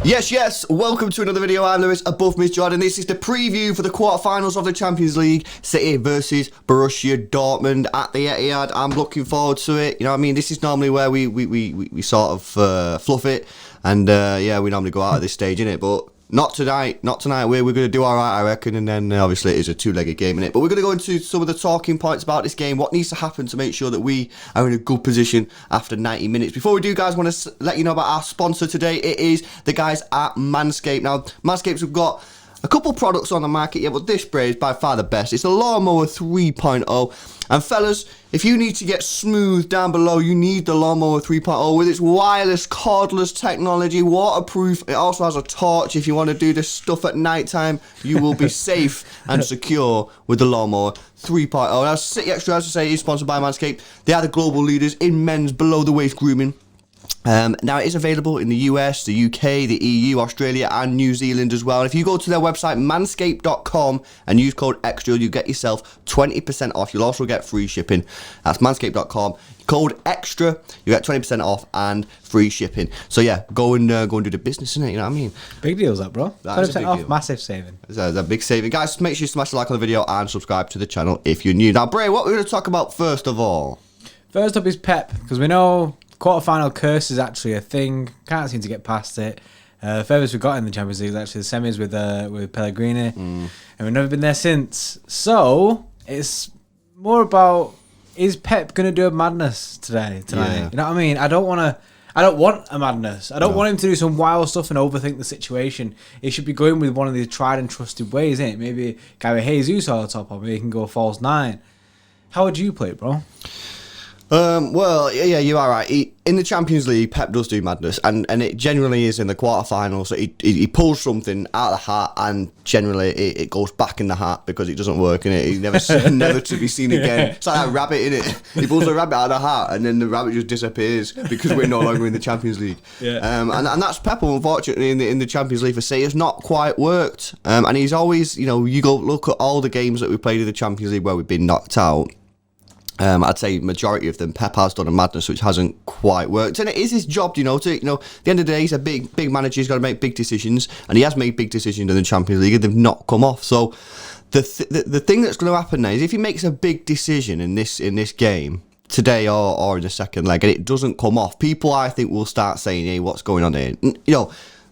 Yes, welcome to another video. I'm Lewis, above me is Jordan. This is the preview for the quarterfinals of the Champions League. City versus Borussia Dortmund at the Etihad. I'm looking forward to it. You know what I mean? This is normally where we sort of fluff it. And yeah, we normally go out at this stage, innit? But not tonight. We're going to do alright, I reckon. And then obviously it is a two-legged game, innit? But we're going to go into some of the talking points about this game. What needs to happen to make sure that we are in a good position after 90 minutes. Before we do, guys, I want to let you know about our sponsor today. It is the guys at Manscaped. Now, Manscaped have got a couple products on the market, yeah, but this spray is by far the best. It's the Lawnmower 3.0. And fellas, if you need to get smooth down below, you need the Lawnmower 3.0 with its wireless, cordless technology, waterproof. It also has a torch. If you want to do this stuff at night time, you will be safe and secure with the Lawnmower 3.0. Now, City Extra, as I say, is sponsored by Manscaped. They are the global leaders in men's below-the-waist grooming. Now, it is available in the US, the UK, the EU, Australia and New Zealand as well. And if you go to their website, manscaped.com, and use code EXTRA, you get yourself 20% off. You'll also get free shipping. That's manscaped.com. Code EXTRA, you get 20% off and free shipping. So yeah, go and do the business, innit? You know what I mean? Big deals, that, bro. 20% off, deal. massive saving. It's a big saving. Guys, make sure you smash the like on the video and subscribe to the channel if you're new. Now, Bray, what we're going to talk about first of all? First up is Pep, because we know quarterfinal curse is actually a thing. Can't seem to get past it. The furthest we got in the Champions League is actually the semis with Pellegrini, and we've never been there since. So it's more about, is Pep going to do a madness tonight? Yeah. You know what I mean? I don't want a madness. I don't want him to do some wild stuff and overthink the situation. He should be going with one of the tried and trusted ways, ain't it? Maybe Gary Jesus on the top, or maybe he can go false nine. How would you play it, bro? Well, yeah, you are right. In the Champions League, Pep does do madness, and it generally is in the quarterfinals. So he pulls something out of the hat, and generally it goes back in the hat because it doesn't work, and he's never to be seen again. It's like that rabbit, innit? He pulls a rabbit out of the hat, and then the rabbit just disappears because we're no longer in the Champions League. Yeah. And that's Pep, unfortunately, in the Champions League for City. It's not quite worked, and he's always, you know, you go look at all the games that we played in the Champions League where we've been knocked out. I'd say majority of them, Pep has done a madness which hasn't quite worked, and it is his job, at the end of the day, he's a big manager. He's got to make big decisions, and he has made big decisions in the Champions League, and they've not come off. So the thing that's going to happen now is if he makes a big decision in this game today or in the second leg, and it doesn't come off, people, I think, will start saying, "Hey, what's going on here?"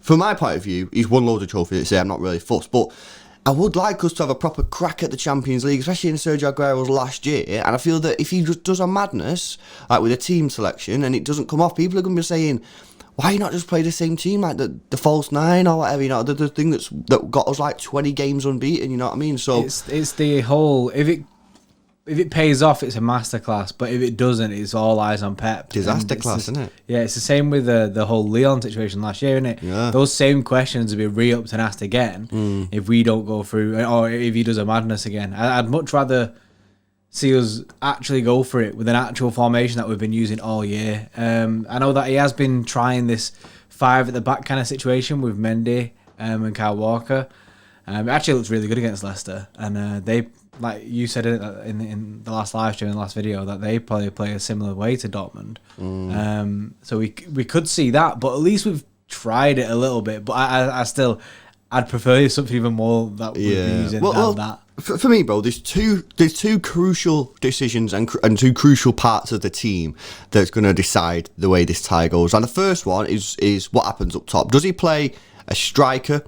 From my point of view, he's won loads of trophies. I'm not really fussed, but I would like us to have a proper crack at the Champions League, especially in Sergio Aguero's last year. And I feel that if he just does a madness, like with a team selection, and it doesn't come off, people are going to be saying, why not just play the same team, like the false nine or whatever, the thing that got us like 20 games unbeaten, you know what I mean? So it's the whole, if it pays off, it's a masterclass. But if it doesn't, it's all eyes on Pep. Disaster class, isn't it? Yeah, it's the same with the whole Leon situation last year, isn't it? Yeah. Those same questions will be re-upped and asked again if we don't go through, or if he does a madness again. I'd much rather see us actually go for it with an actual formation that we've been using all year. I know that he has been trying this 5 at the back kind of situation with Mendy and Kyle Walker. It actually looks really good against Leicester, and they, like you said in the last live stream, in the last video, that they probably play a similar way to Dortmund. So we could see that, but at least we've tried it a little bit. But I'd prefer something even more that we've been using than that. For me, bro, there's two crucial decisions and two crucial parts of the team that's going to decide the way this tie goes. And the first one is what happens up top. Does he play a striker,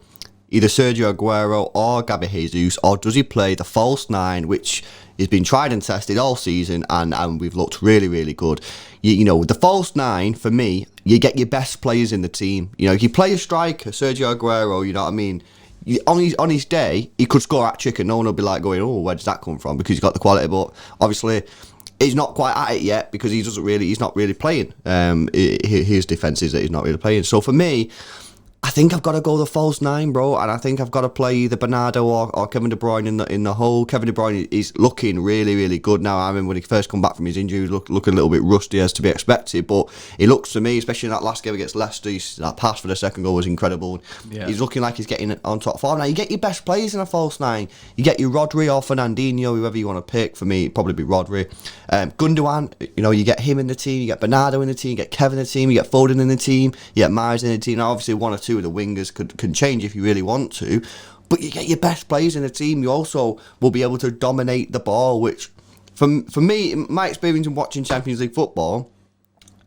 either Sergio Aguero or Gabby Jesus, or does he play the false nine, which has been tried and tested all season, and we've looked really, really good. With the false nine, for me, you get your best players in the team. If you play a striker, Sergio Aguero, you know what I mean, on his day, he could score at trick, and no one will be like going, "Oh, where does that come from?" Because he's got the quality, but obviously he's not quite at it yet because he's not really playing. His defence is that he's not really playing. So for me, I think I've got to go the false nine, bro, and I think I've got to play either Bernardo or Kevin De Bruyne in the hole. Kevin De Bruyne is looking really, really good now. I remember when he first come back from his injury, he was looking a little bit rusty as to be expected, but he looks to me, especially in that last game against Leicester, that pass for the second goal was incredible. Yeah. He's looking like he's getting on top form. Now, you get your best players in a false nine. You get your Rodri or Fernandinho, whoever you want to pick. For me, it'd probably be Rodri. Gundogan, you get him in the team, you get Bernardo in the team, you get Kevin in the team, you get Foden in the team, you get Mahrez in the team. Now, obviously, one or two of the wingers can change if you really want to, but you get your best players in the team. You also will be able to dominate the ball, which for me, in my experience in watching Champions League football,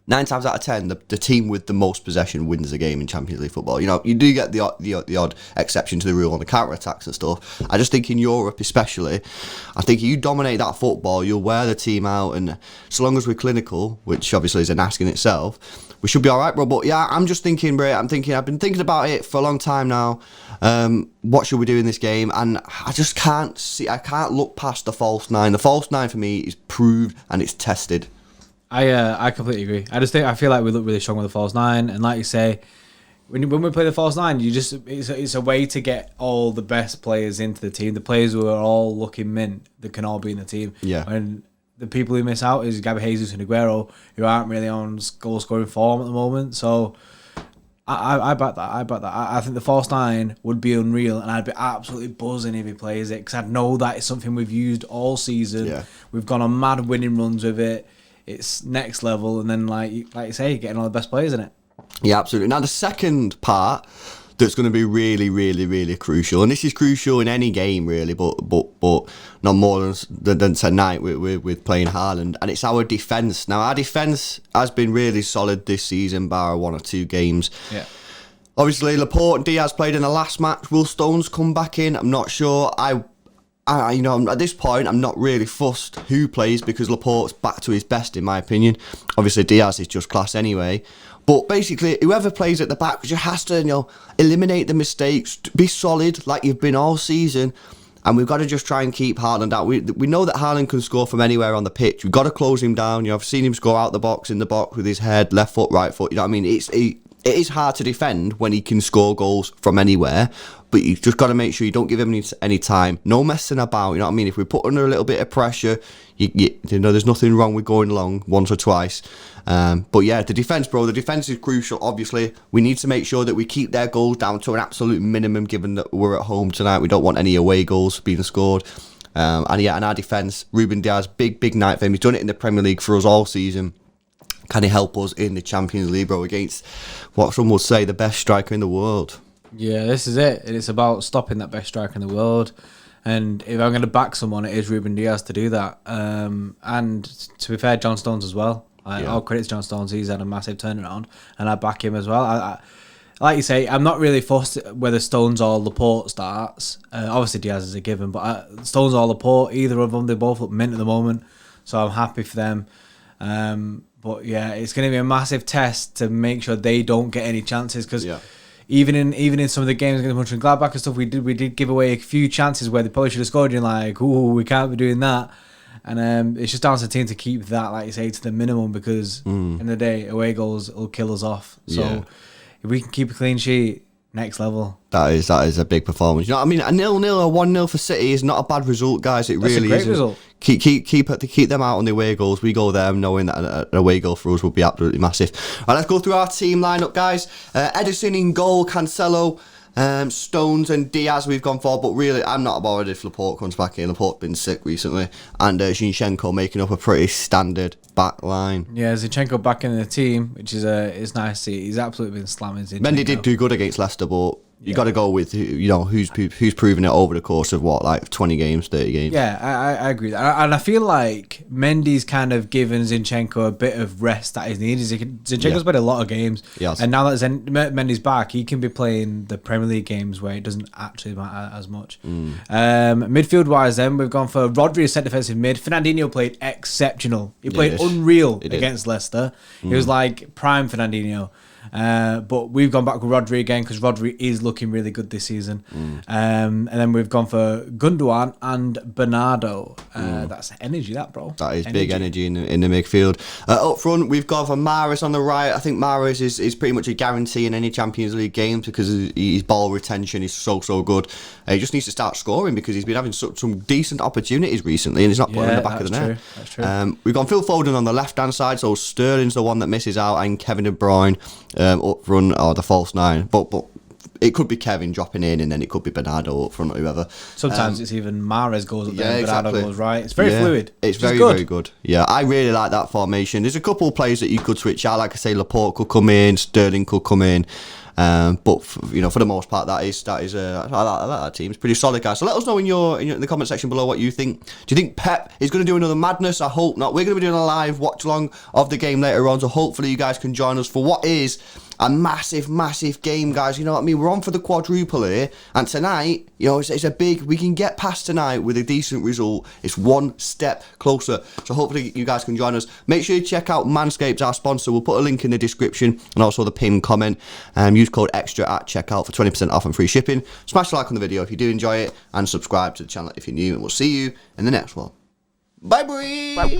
9 times out of 10 the team with the most possession wins the game in Champions League football. You do get the odd exception to the rule on the counter attacks and stuff. I just think in Europe especially, I think you dominate that football, you'll wear the team out, and so long as we're clinical, which obviously is an ask in itself, we should be all right, bro. But yeah, I'm just thinking, bro. I've been thinking about it for a long time now. What should we do in this game? And I just can't see. I can't look past the false nine. The false nine for me is proved and it's tested. I completely agree. I feel like we look really strong with the false nine, and like you say, when we play the false nine, it's a way to get all the best players into the team. The players who are all looking mint that can all be in the team. Yeah. And the people who miss out is Gabi Jesus and Aguero, who aren't really on goal scoring form at the moment. So I back that. I think the false nine would be unreal, and I'd be absolutely buzzing if he plays it, because I know that it's something we've used all season. Yeah. We've gone on mad winning runs with it. It's next level, and then like you say, getting all the best players in it. Yeah, absolutely. Now the second part that's going to be really, really, really crucial, and this is crucial in any game really, but not more than tonight with playing Haaland, and it's our defence. Now our defence has been really solid this season, bar 1 or 2 games. Yeah. Obviously, Laporte and Diaz played in the last match. Will Stones come back in? I'm not sure. At this point, I'm not really fussed who plays, because Laporte's back to his best, in my opinion. Obviously, Diaz is just class anyway. But basically, whoever plays at the back just has to, eliminate the mistakes, be solid like you've been all season. And we've got to just try and keep Haaland out. We know that Haaland can score from anywhere on the pitch. We've got to close him down. I've seen him score out the box, in the box with his head, left foot, right foot. You know what I mean? It is hard to defend when he can score goals from anywhere, but you just got to make sure you don't give him any time. No messing about, you know what I mean? If we put under a little bit of pressure, there's nothing wrong with going long once or twice. But yeah, the defence, bro, the defence is crucial, obviously. We need to make sure that we keep their goals down to an absolute minimum, given that we're at home tonight. We don't want any away goals being scored. And our defence, Ruben Diaz, big night for him. He's done it in the Premier League for us all season. Can he help us in the Champions League, bro, against what some would say the best striker in the world? Yeah, this is it. It's about stopping that best striker in the world. And if I'm going to back someone, it is Ruben Diaz to do that. And to be fair, John Stones as well. All credit to John Stones. He's had a massive turnaround, and I back him as well. I like you say, I'm not really fussed whether Stones or Laporte starts. Obviously, Diaz is a given, but Stones or Laporte, either of them, they both look mint at the moment. So I'm happy for them. But yeah, it's going to be a massive test to make sure they don't get any chances, because even in some of the games against Mönchengladbach and stuff, we did give away a few chances where they probably should have scored. You're like, ooh, we can't be doing that. And it's just down to the team to keep that, like you say, to the minimum, because in the day, away goals will kill us off. So if we can keep a clean sheet, next level. That is a big performance. You know what I mean? A 0-0 or 1-0 for City is not a bad result, guys. That's really a great result. Keep them out on the away goals. We go there knowing that an away goal for us would be absolutely massive. All right, let's go through our team lineup, guys. Ederson in goal, Cancelo, Stones and Diaz we've gone for, but really I'm not bothered if Laporte comes back in. Laporte's been sick recently, and Zinchenko making up a pretty standard back line. Yeah, Zinchenko back in the team, which is it's nice to see. He's absolutely been slamming Zinchenko. Mendy did do good against Leicester, but you got to go with who's proven it over the course of 20 games, 30 games. Yeah, I agree with that. And I feel like Mendy's kind of given Zinchenko a bit of rest that is needed. Zinchenko's played a lot of games, and now that Mendy's back, he can be playing the Premier League games where it doesn't actually matter as much. Midfield wise, then we've gone for Rodri as centre defensive mid. Fernandinho played exceptional. He played unreal against Leicester. He was like prime Fernandinho. But we've gone back with Rodri again because Rodri is looking really good this season. And then we've gone for Gundogan and Bernardo. That's energy, that, bro. That is big energy in the midfield. Up front, we've gone for Mahrez on the right. I think Mahrez is pretty much a guarantee in any Champions League games because his ball retention is so good. He just needs to start scoring because he's been having some decent opportunities recently and he's not putting in the back of the net. That's true. We've gone Phil Foden on the left-hand side, so Sterling's the one that misses out, and Kevin De Bruyne up front, or the false nine. But it could be Kevin dropping in, and then it could be Bernardo up front or whoever. Sometimes it's even Mahrez goes up there and Bernardo goes right. It's very fluid. It's very good. Yeah, I really like that formation. There's a couple of players that you could switch out. Like I say, Laporte could come in, Sterling could come in. But for the most part, I like that team. It's pretty solid, guys. So let us know in the comment section below what you think. Do you think Pep is going to do another madness? I hope not. We're going to be doing a live watch along of the game later on, so hopefully you guys can join us for what is a massive game, guys. You know what I mean? We're on for the quadruple here, and tonight, it's a big. We can get past tonight with a decent result. It's one step closer. So hopefully you guys can join us. Make sure you check out Manscaped, our sponsor. We'll put a link in the description and also the pinned comment. Use code EXTRA at checkout for 20% off and free shipping. Smash a like on the video if you do enjoy it, and subscribe to the channel if you're new. And we'll see you in the next one. Bye bye.